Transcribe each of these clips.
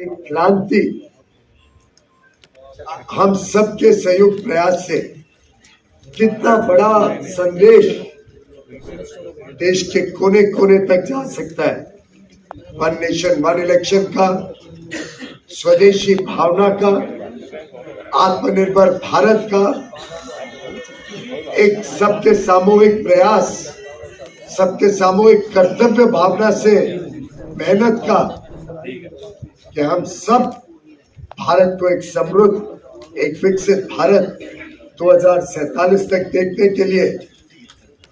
एक क्रांति हम सबके संयुक्त प्रयास से कितना बड़ा संदेश देश के कोने कोने तक जा सकता है। वन नेशन वन इलेक्शन का, स्वदेशी भावना का, आत्मनिर्भर भारत का, एक सबके सामूहिक प्रयास, सबके सामूहिक कर्तव्य भावना से मेहनत का, कि हम सब भारत को एक समृद्ध, एक विकसित भारत 2047 तक देखने के लिए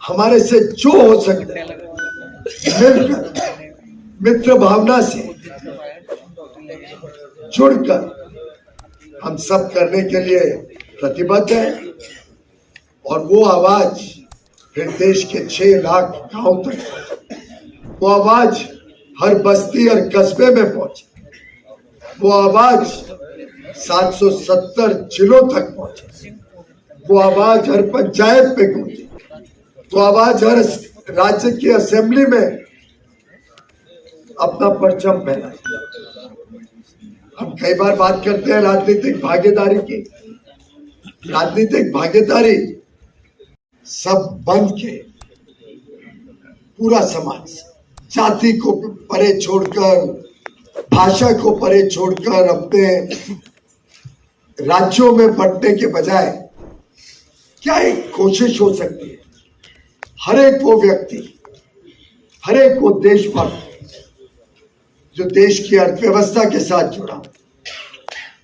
हमारे से जो हो सकता है मिलकर, मित्र भावना से जुड़कर हम सब करने के लिए प्रतिबद्ध है। और वो आवाज फिर देश के 6 लाख गांव तक, वो आवाज हर बस्ती और कस्बे में पहुंचे, वो आवाज 770 जिलों तक पहुंचे, वो आवाज हर पंचायत में गूंजे, वो आवाज हर राज्य की असेंबली में अपना परचम फहराए। हम कई बार बात करते हैं राजनीतिक भागीदारी की। राजनीतिक भागीदारी सब बंद के पूरा समाज, जाति को परे छोड़कर, भाषा को परे छोड़कर अपने राज्यों में बंटने के बजाय क्या एक कोशिश हो सकती है, हर एक वो व्यक्ति, हर एक वो देशभक्त जो देश की अर्थव्यवस्था के साथ जुड़ा,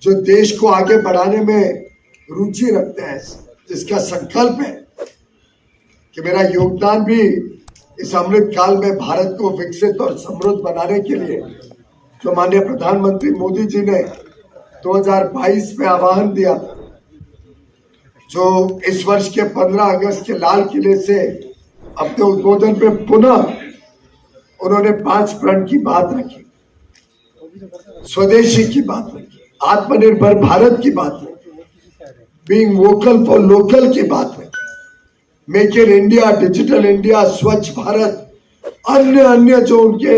जो देश को आगे बढ़ाने में रुचि रखते हैं, जिसका संकल्प है कि मेरा योगदान भी इस अमृत काल में भारत को विकसित और समृद्ध बनाने के लिए, जो माननीय प्रधानमंत्री मोदी जी ने 2022 में आह्वान दिया, जो इस वर्ष के 15 अगस्त के लाल किले से अपने उद्बोधन में पुनः उन्होंने 5 प्रण की बात रखी, स्वदेशी की बात रखी, आत्मनिर्भर भारत की बात रखी, बीइंग वोकल फॉर लोकल की बात रखी, make in India, digital India, स्वच्छ भारत, अन्य जो उनके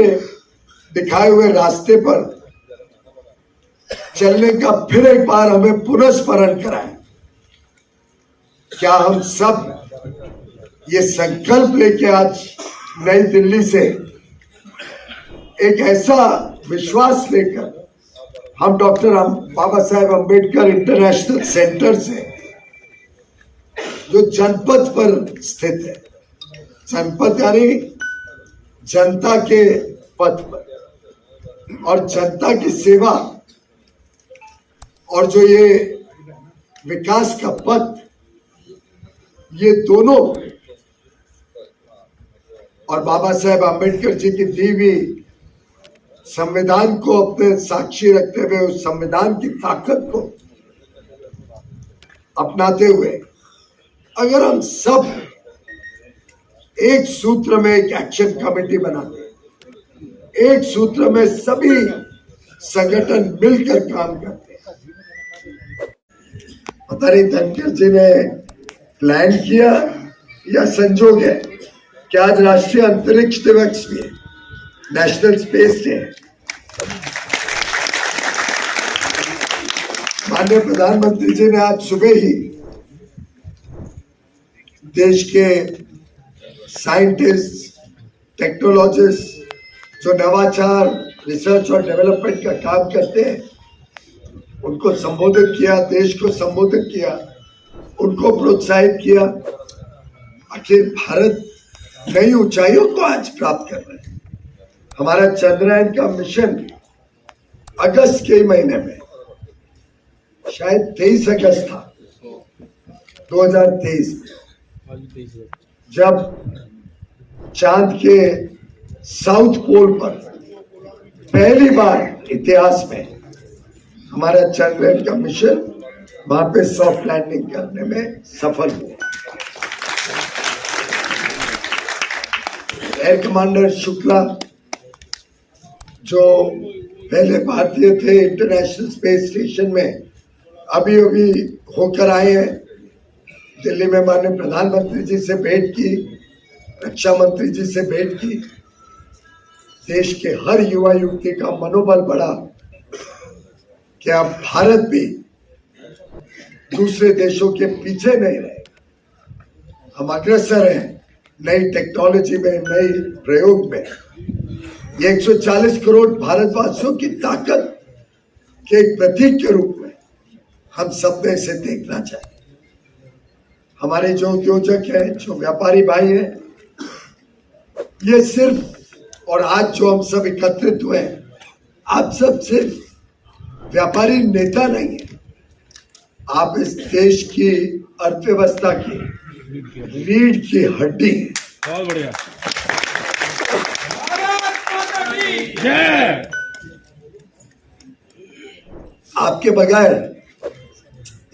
दिखाए हुए रास्ते पर चलने का फिर एक बार हमें पुनः स्मरण कराएं। क्या हम सब ये संकल्प लेके आज नई दिल्ली से एक ऐसा विश्वास लेकर हम doctor Baba Saheb Ambedkar international centre से, जो जनपद पर स्थित है, जनपद यानी जनता के पथ पर, और जनता की सेवा और जो ये विकास का पथ, ये दोनों, और बाबा साहेब अम्बेडकर जी की दी हुई संविधान को अपने साक्षी रखते हुए, उस संविधान की ताकत को अपनाते हुए, अगर हम सब एक सूत्र में एक एक्शन कमेटी बनाते हैं, एक सूत्र में सभी संगठन मिलकर काम करते हैं, पता नहीं धनखड़ जी ने प्लान किया या संजोग है कि आज राष्ट्रीय अंतरिक्ष दिवस भी है, नेशनल स्पेस डे। माननीय प्रधानमंत्री जी ने आज सुबह ही देश के साइंटिस्ट, टेक्नोलॉजिस्ट, जो नवाचार, रिसर्च और डेवलपमेंट का काम करते हैं, उनको संबोधित किया, देश को संबोधित किया, उनको प्रोत्साहित किया। आखिर भारत नई ऊंचाइयों को आज प्राप्त कर रहा है। हमारा चंद्रयान का मिशन अगस्त के महीने में, शायद 23 अगस्त था 2023 में, जब चांद के साउथ पोल पर पहली बार इतिहास में हमारा चंद्रयान का मिशन वहां पे सॉफ्ट लैंडिंग करने में सफल हुआ। एयर कमांडर शुक्ला, जो पहले भारतीय थे इंटरनेशनल स्पेस स्टेशन में, अभी होकर आए हैं। दिल्ली में माननीय प्रधानमंत्री जी से भेंट की, रक्षा मंत्री जी से भेंट की, देश के हर युवा युवती का मनोबल बढ़ा कि अब भारत भी दूसरे देशों के पीछे नहीं रहेगा। हम अग्रसर हैं नई टेक्नोलॉजी में, नई प्रयोग में। ये 140 करोड़ भारतवासियों की ताकत के एक प्रतीक के रूप में हम सब ने इसे देखना चाहिए। हमारे जो उद्योजक हैं, जो व्यापारी भाई हैं, ये सिर्फ, और आज जो हम सब एकत्रित हुए हैं, आप सब सिर्फ व्यापारी नेता नहीं है, आप इस देश की अर्थव्यवस्था की रीढ़ की हड्डी है। बहुत बढ़िया। जय। आपके बगैर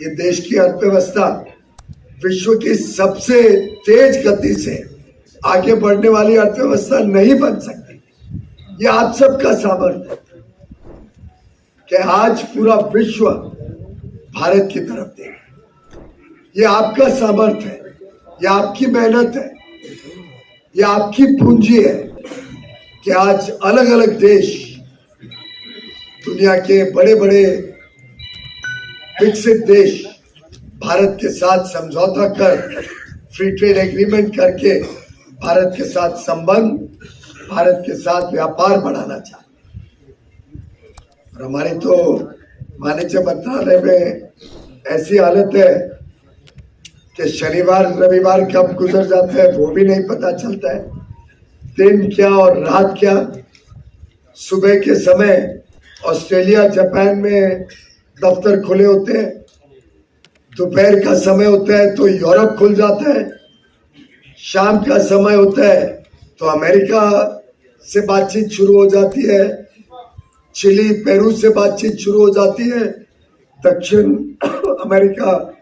ये देश की अर्थव्यवस्था विश्व की सबसे तेज गति से आगे बढ़ने वाली अर्थव्यवस्था नहीं बन सकती। ये आप सबका सामर्थ्य है कि आज पूरा विश्व भारत की तरफ देखे। ये आपका सामर्थ्य है, ये आपकी मेहनत है, ये आपकी पूंजी है कि आज अलग अलग देश, दुनिया के बड़े बड़े विकसित देश भारत के साथ समझौता कर, फ्री ट्रेड एग्रीमेंट करके भारत के साथ संबंध, भारत के साथ व्यापार बढ़ाना चाहते। और हमारे तो वाणिज्य मंत्रालय में ऐसी हालत है कि शनिवार रविवार कब गुजर जाता है वो भी नहीं पता चलता है। दिन क्या और रात क्या। सुबह के समय ऑस्ट्रेलिया, जापान में दफ्तर खुले होते हैं, दोपहर का समय होता है तो यूरोप खुल जाता है, शाम का समय होता है तो अमेरिका से बातचीत शुरू हो जाती है, चिली, पेरू से बातचीत शुरू हो जाती है, दक्षिण अमेरिका,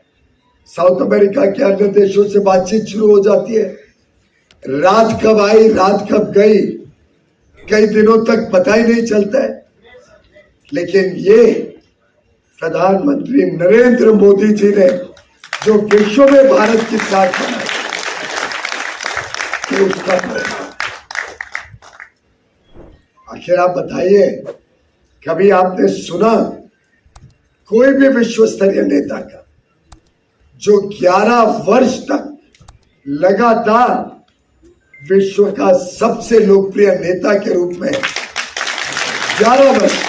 साउथ अमेरिका के अन्य देशों से बातचीत शुरू हो जाती है। रात कब आई, रात कब गई, कई दिनों तक पता ही नहीं चलता है। लेकिन ये प्रधानमंत्री नरेंद्र मोदी जी ने जो विश्व में भारत की साख बनाई, तो उसका परिणाम। आखिर आप बताइए, कभी आपने सुना कोई भी विश्व स्तरीय नेता का जो 11 वर्ष तक लगातार विश्व का सबसे लोकप्रिय नेता के रूप में 11 वर्ष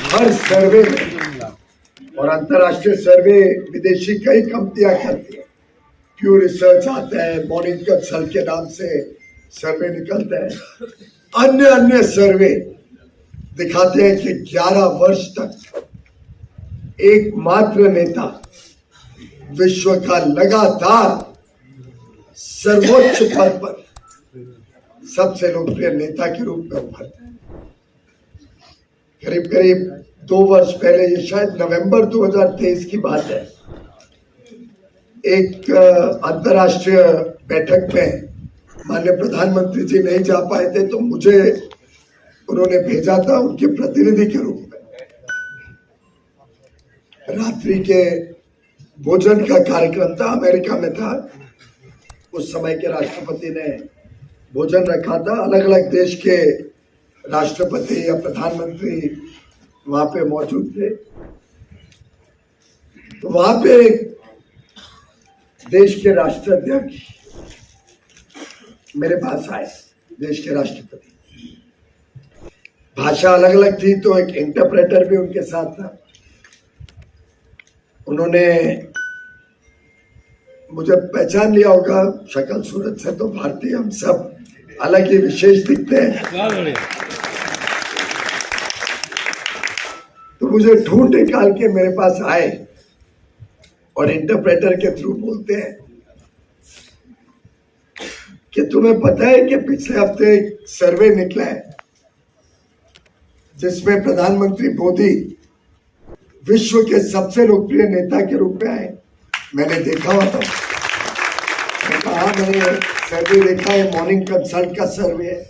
हर सर्वे में, और अंतर्राष्ट्रीय सर्वे विदेशी कई कंपनियां करती है, प्यू रिसर्च आता है, मॉर्निंग कंसल्ट के नाम से सर्वे निकलता है, अन्य सर्वे दिखाते हैं कि 11 वर्ष तक एकमात्र नेता विश्व का लगातार सर्वोच्च पद पर सबसे लोकप्रिय नेता के रूप में उभरता है। करीब करीब 2 वर्ष पहले, ये शायद नवंबर 2023 की बात है, एक अंतर्राष्ट्रीय बैठक में माननीय प्रधानमंत्री जी नहीं जा पाए थे, तो मुझे उन्होंने भेजा था उनके प्रतिनिधि के रूप में। रात्रि के भोजन का कार्यक्रम था, अमेरिका में था। उस समय के राष्ट्रपति ने भोजन रखा था, अलग अलग देश के राष्ट्रपति या प्रधानमंत्री वहां पे मौजूद थे। तो वहां पे देश के राष्ट्राध्यक्ष मेरे पास आए, देश के राष्ट्रपति। भाषा अलग अलग थी तो एक इंटरप्रेटर भी उनके साथ था। उन्होंने मुझे पहचान लिया होगा, शक्ल सूरत से तो भारतीय हम सब अलग ही विशेष दिखते हैं। तो मुझे ढूंढ निकाल के मेरे पास आए और इंटरप्रेटर के थ्रू बोलते हैं कि तुम्हें पता है कि पिछले हफ्ते एक सर्वे निकला है जिसमें प्रधानमंत्री मोदी विश्व के सबसे लोकप्रिय नेता के रूप में आए। मैंने देखा हुआ था, मैंने कहा मैंने सर्वे देखा है, मॉर्निंग कंसल्ट का सर्वे है।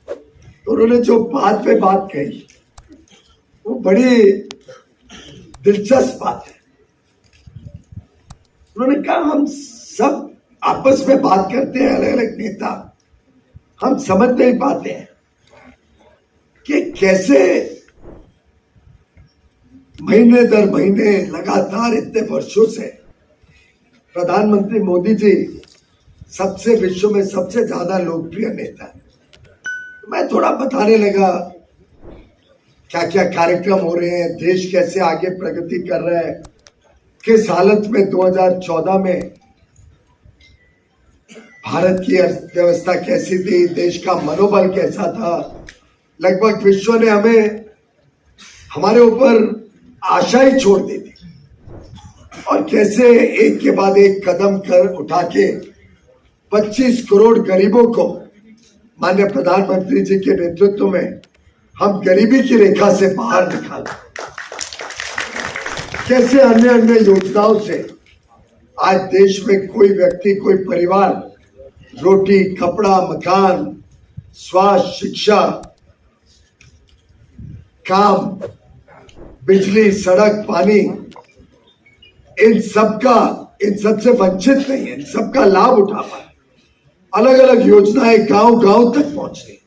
तो उन्होंने जो बात पे बात कही वो बड़ी दिलचस्प बात है। उन्होंने कहा हम सब आपस में बात करते हैं, अलग अलग नेता, हम समझ नहीं पाते हैं कि कैसे महीने दर महीने लगातार इतने वर्षों से प्रधानमंत्री मोदी जी सबसे विश्व में सबसे ज्यादा लोकप्रिय नेता है। मैं थोड़ा बताने लगा क्या क्या कार्यक्रम हो रहे हैं, देश कैसे आगे प्रगति कर रहा है, किस हालत में 2014 में भारत की अर्थव्यवस्था कैसी थी, देश का मनोबल कैसा था। लगभग विश्व ने हमारे ऊपर आशा ही छोड़ दी थी और कैसे एक के बाद एक कदम उठा के 25 करोड़ गरीबों को माननीय प्रधानमंत्री जी के नेतृत्व में हम गरीबी की रेखा से बाहर निकाला। कैसे अन्य अन्य योजनाओं से आज देश में कोई व्यक्ति, कोई परिवार रोटी, कपड़ा, मकान, स्वास्थ्य, शिक्षा, काम, बिजली, सड़क, पानी, इन सबसे वंचित नहीं है, इन सबका लाभ उठा पाए। अलग अलग योजनाएं गांव गांव तक पहुंचे,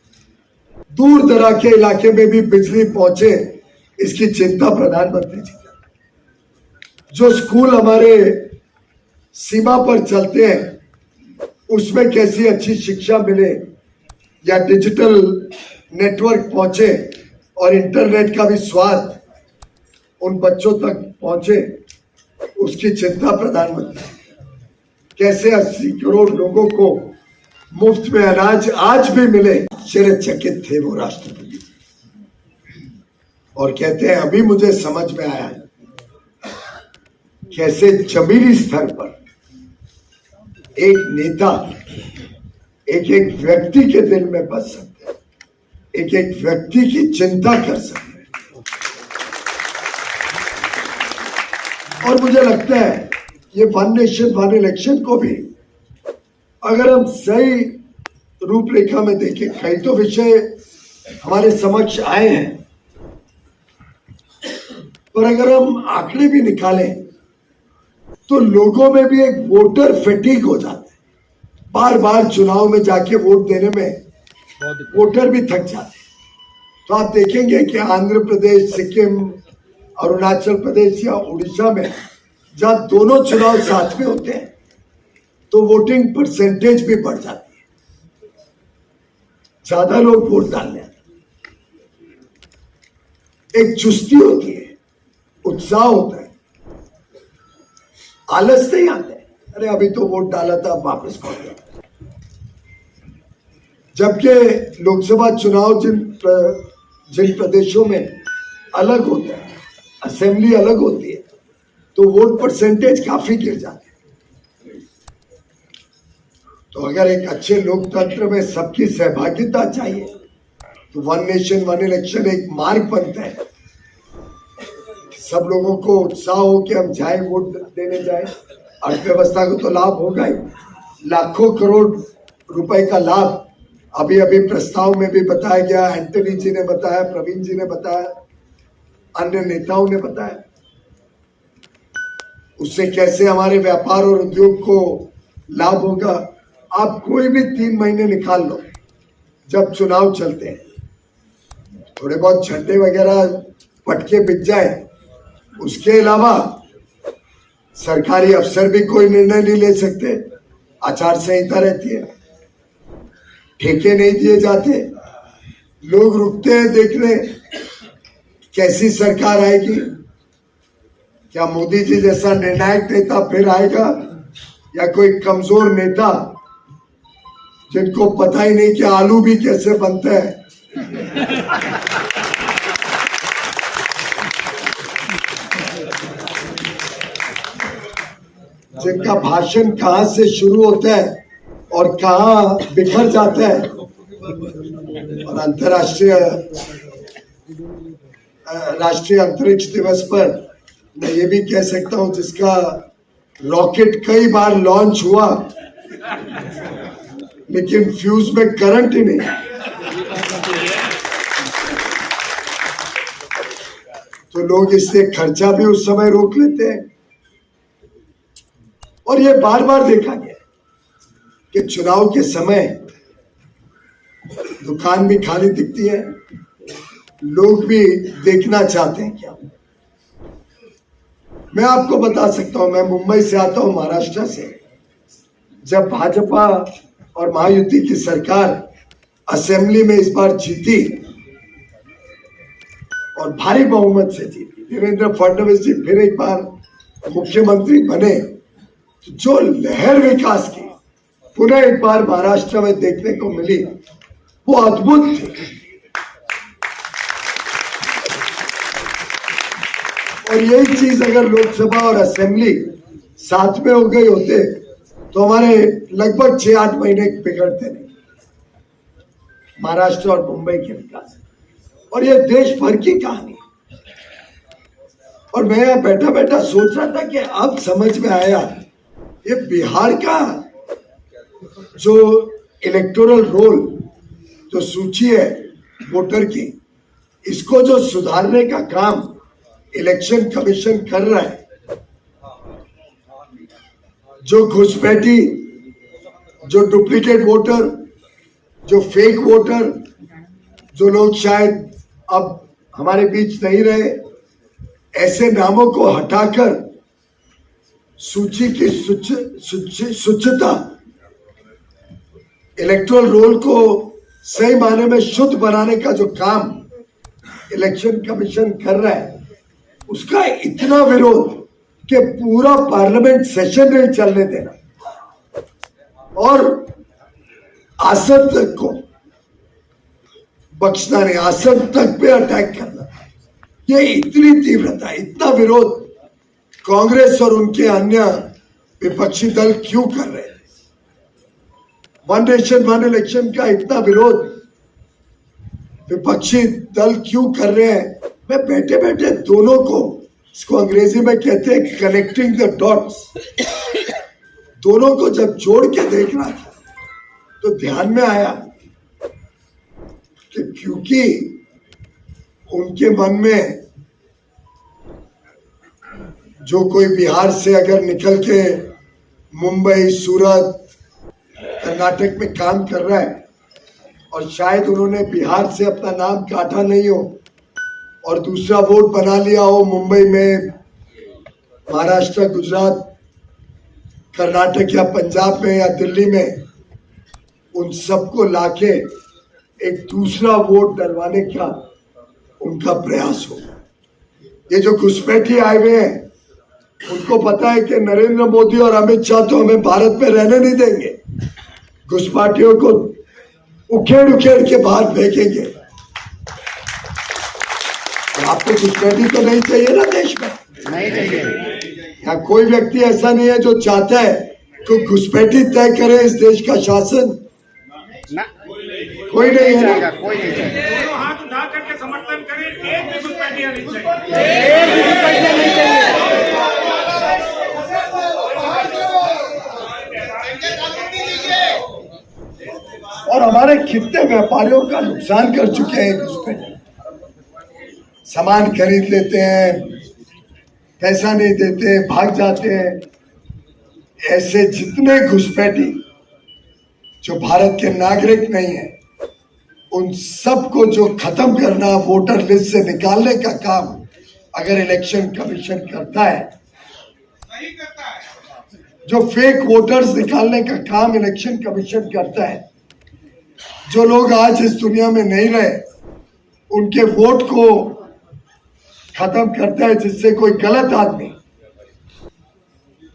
दूर दराज के इलाके में भी बिजली पहुंचे, इसकी चिंता प्रधानमंत्री जी का। जो स्कूल हमारे सीमा पर चलते हैं उसमें कैसी अच्छी शिक्षा मिले या डिजिटल नेटवर्क पहुंचे और इंटरनेट का भी स्वाद उन बच्चों तक पहुंचे, उसकी चिंता प्रधानमंत्री। कैसे 80 करोड़ लोगों को मुफ्त में अनाज आज भी मिले, आश्चर्यचकित थे वो राष्ट्रपति और कहते हैं अभी मुझे समझ में आया कैसे जमीनी स्तर पर एक नेता एक एक व्यक्ति के दिल में बस सकते हैं, एक एक व्यक्ति की चिंता कर सकते हैं। और मुझे लगता है ये वन नेशन वन इलेक्शन को भी अगर हम सही रूपरेखा में देखें, कई तो विषय हमारे समक्ष आए हैं, पर अगर हम आंकड़े भी निकालें तो लोगों में भी एक वोटर फैटिग हो जाता है। बार बार चुनाव में जाके वोट देने में वोटर भी थक जाते हैं। तो आप देखेंगे कि आंध्र प्रदेश, सिक्किम, अरुणाचल प्रदेश या उड़ीसा में जहां दोनों चुनाव साथ में होते हैं तो वोटिंग परसेंटेज भी बढ़ जाती है, ज्यादा लोग वोट डालने आते हैं। एक चुस्ती होती है, उत्साह होता है, आलस नहीं आता है, अरे अभी तो वोट डाला था वापस कौन गया। जबकि लोकसभा चुनाव जिन प्रदेशों में अलग होता है, असेंबली अलग होती है, तो वोट परसेंटेज काफी गिर जाते हैं। तो अगर एक अच्छे लोकतंत्र में सबकी सहभागिता चाहिए तो वन नेशन वन इलेक्शन एक मार्ग बनता है। सब लोगों को उत्साह हो कि हम जाए वोट देने जाए। अर्थव्यवस्था को तो लाभ होगा ही, लाखों करोड़ रुपए का लाभ अभी अभी प्रस्ताव में भी बताया गया। एंटनी जी ने बताया, प्रवीण जी ने बताया, अन्य नेताओं ने बताया। उससे कैसे हमारे व्यापार और उद्योग को लाभ होगा। आप कोई भी 3 महीने निकाल लो जब चुनाव चलते हैं, थोड़े बहुत झंडे वगैरह पटके बिक जाए, उसके अलावा सरकारी अफसर भी कोई निर्णय नहीं ले सकते। आचार संहिता रहती है, ठेके नहीं दिए जाते, लोग रुकते हैं देखने कैसी सरकार आएगी। क्या मोदी जी जैसा निर्णायक नेता फिर आएगा या कोई कमजोर नेता जिनको पता ही नहीं कि आलू भी कैसे बनता है। जिनका भाषण कहां से शुरू होता है और कहां बिखर जाता है। और राष्ट्रीय अंतरिक्ष दिवस पर मैं ये भी कह सकता हूं जिसका रॉकेट कई बार लॉन्च हुआ लेकिन फ्यूज में करंट ही नहीं, तो लोग इससे खर्चा भी उस समय रोक लेते हैं। और ये बार बार देखा गया कि चुनाव के समय दुकान भी खाली दिखती है, लोग भी देखना चाहते हैं क्या मैं आपको बता सकता हूं, मैं मुंबई से आता हूं, महाराष्ट्र से। जब भाजपा और महायुति की सरकार असेंबली में इस बार जीती और भारी बहुमत से जीती, देवेंद्र फडणवीस जी फिर एक बार मुख्यमंत्री बने, तो जो लहर विकास की पुनः एक बार महाराष्ट्र में देखने को मिली वो अद्भुत थी। और यही चीज अगर लोकसभा और असेंबली साथ में हो गई होते तो हमारे लगभग 6-8 महीने बिगड़ते नहीं, महाराष्ट्र और मुंबई के विकास। और ये देश भर की कहानी है। और मैं यहाँ बैठा बैठा सोच रहा था कि अब समझ में आया, ये बिहार का जो इलेक्टोरल रोल, जो सूची है वोटर की, इसको जो सुधारने का काम इलेक्शन कमीशन कर रहा है, जो घुसपैठी, जो डुप्लीकेट वोटर, जो फेक वोटर, जो लोग शायद अब हमारे बीच नहीं रहे, ऐसे नामों को हटाकर सूची की स्वच्छता, इलेक्टोरल रोल को सही मायने में शुद्ध बनाने का जो काम इलेक्शन कमीशन कर रहा है, उसका इतना विरोध कि पूरा पार्लियामेंट सेशन नहीं चलने देना और आसन तक को बख्शना नहीं, आसन तक पे अटैक करना, ये इतनी तीव्रता, इतना विरोध कांग्रेस और उनके अन्य विपक्षी दल क्यों कर रहे हैं? वन नेशन वन इलेक्शन का इतना विरोध विपक्षी दल क्यों कर रहे हैं? मैं बैठे बैठे दोनों को, इसको अंग्रेजी में कहते हैं कनेक्टिंग द डॉट्स, दोनों को जब जोड़ के देख रहा था तो ध्यान में आया कि क्योंकि उनके मन में जो कोई बिहार से अगर निकल के मुंबई, सूरत, कर्नाटक में काम कर रहा है और शायद उन्होंने बिहार से अपना नाम काटा नहीं हो और दूसरा वोट बना लिया हो मुंबई में, महाराष्ट्र, गुजरात, कर्नाटक या पंजाब में या दिल्ली में, उन सबको लाके एक दूसरा वोट डलवाने का उनका प्रयास हो। ये जो घुसपैठी आए हुए हैं, उनको पता है कि नरेंद्र मोदी और अमित शाह तो हमें भारत में रहने नहीं देंगे, घुसपैठियों को उखेड़ उखेड़ के बाहर फेंकेंगे। आपको घुसपैठी तो नहीं चाहिए ना देश में, नहीं चाहिए। यहाँ कोई व्यक्ति ऐसा नहीं है जो चाहता है कि घुसपैठी तय करे इस देश का शासन, कोई नहीं है ना। कोई नहीं चाहिए। दोनों हाथ उठा करके समर्थन करें, एक भी घुसपैठियां नहीं चाहिए। और हमारे कितने व्यापारियों का नुकसान कर चुके हैं घुसपैठी। सामान खरीद लेते हैं, पैसा नहीं देते, भाग जाते हैं। ऐसे जितने घुसपैठी जो भारत के नागरिक नहीं है, उन सबको जो खत्म करना, वोटर लिस्ट से निकालने का काम अगर इलेक्शन कमीशन करता है, जो फेक वोटर्स निकालने का काम इलेक्शन कमीशन करता है, जो लोग आज इस दुनिया में नहीं रहे उनके वोट को खत्म करता है, जिससे कोई गलत आदमी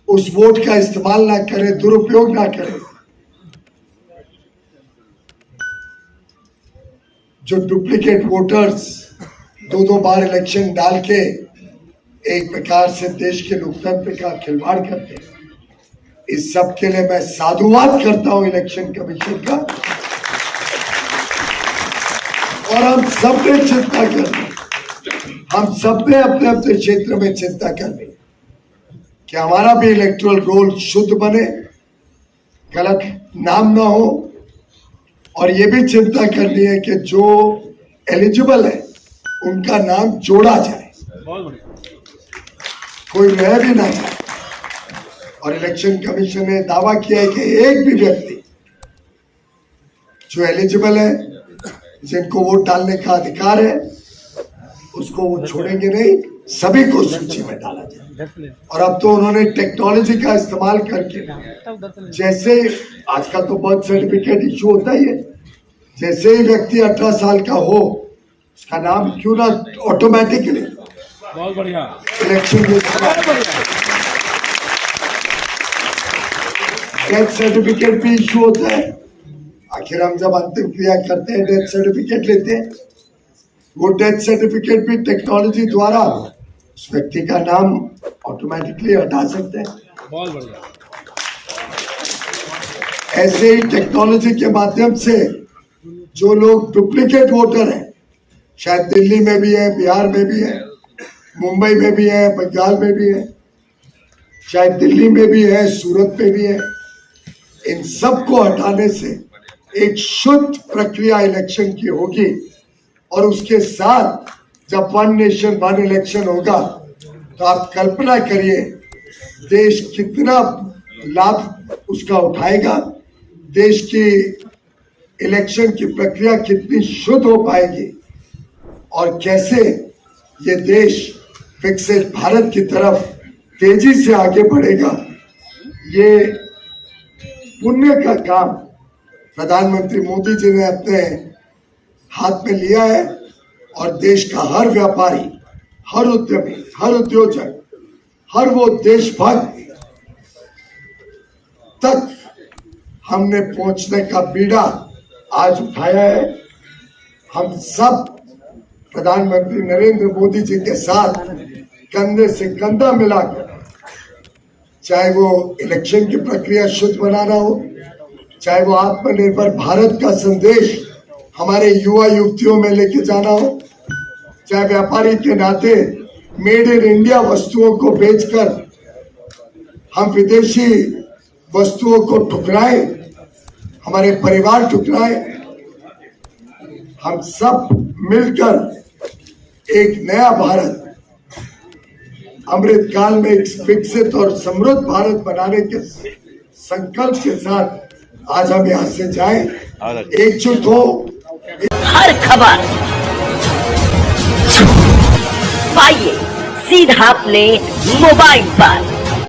उस वोट का इस्तेमाल ना करे, दुरुपयोग ना करे, जो डुप्लीकेट वोटर्स 2-2 बार इलेक्शन डाल के एक प्रकार से देश के लोकतंत्र का खिलवाड़ करते हैं, इस सब के लिए मैं साधुवाद करता हूं इलेक्शन कमीशन का। और हम सब ने चिंता करनी, हम सब ने अपने अपने क्षेत्र में चिंता करनी कि हमारा भी इलेक्टोरल रोल शुद्ध बने, गलत नाम ना हो। और ये भी चिंता करनी है कि जो एलिजिबल है उनका नाम जोड़ा जाए, कोई रह भी ना जाए। और इलेक्शन कमीशन ने दावा किया है कि एक भी व्यक्ति जो एलिजिबल है, जिनको वोट डालने का अधिकार है, उस उसको वो छोड़ेंगे नहीं, सभी को सूची में डाला जाए। और अब तो उन्होंने टेक्नोलॉजी का इस्तेमाल करके, जैसे आजकल तो बर्थ सर्टिफिकेट इशू होता ही है, जैसे ही व्यक्ति 18 साल का हो उसका नाम क्यों ना ऑटोमेटिकली बहुत बढ़िया इलेक्शन में डेथ सर्टिफिकेट भी इशू होता है। आखिर हम जब अंतिम क्रिया करते हैं डेथ सर्टिफिकेट लेते हैं, वो डेथ सर्टिफिकेट भी टेक्नोलॉजी द्वारा उस व्यक्ति का नाम ऑटोमेटिकली हटा सकते हैं। बहुत बढ़िया। ऐसे ही टेक्नोलॉजी के माध्यम से जो लोग डुप्लीकेट वोटर हैं, शायद दिल्ली में भी है, बिहार में भी है, मुंबई में भी है, बंगाल में भी है, शायद दिल्ली में भी है, सूरत में भी है, इन सब को हटाने से एक शुद्ध प्रक्रिया इलेक्शन की होगी। और उसके साथ जब वन नेशन वन इलेक्शन होगा तो आप कल्पना करिए देश कितना लाभ उसका उठाएगा, देश की इलेक्शन की प्रक्रिया कितनी शुद्ध हो पाएगी और कैसे ये देश विकसित भारत की तरफ तेजी से आगे बढ़ेगा। ये पुण्य का काम प्रधानमंत्री मोदी जी ने अपने हाथ में लिया है और देश का हर व्यापारी, हर उद्यमी, हर उद्योजक, हर वो देशभक्त तक हमने पहुंचने का बीड़ा आज उठाया है। हम सब प्रधानमंत्री नरेंद्र मोदी जी के साथ कंधे से कंधा मिलाकर, चाहे वो इलेक्शन की प्रक्रिया शुद्ध बनाना हो, चाहे वो आत्मनिर्भर भारत का संदेश हमारे युवा युवतियों में लेके जाना हो, चाहे व्यापारी के नाते मेड इन इंडिया वस्तुओं को बेचकर हम विदेशी वस्तुओं को ठुकराएं, हमारे परिवार ठुकराएं, हम सब मिलकर एक नया भारत अमृत काल में एक विकसित और समृद्ध भारत बनाने के संकल्प के साथ आज हम यहाँ से जाएं, एकजुट हो। हर खबर पाइए सीधा अपने मोबाइल पर।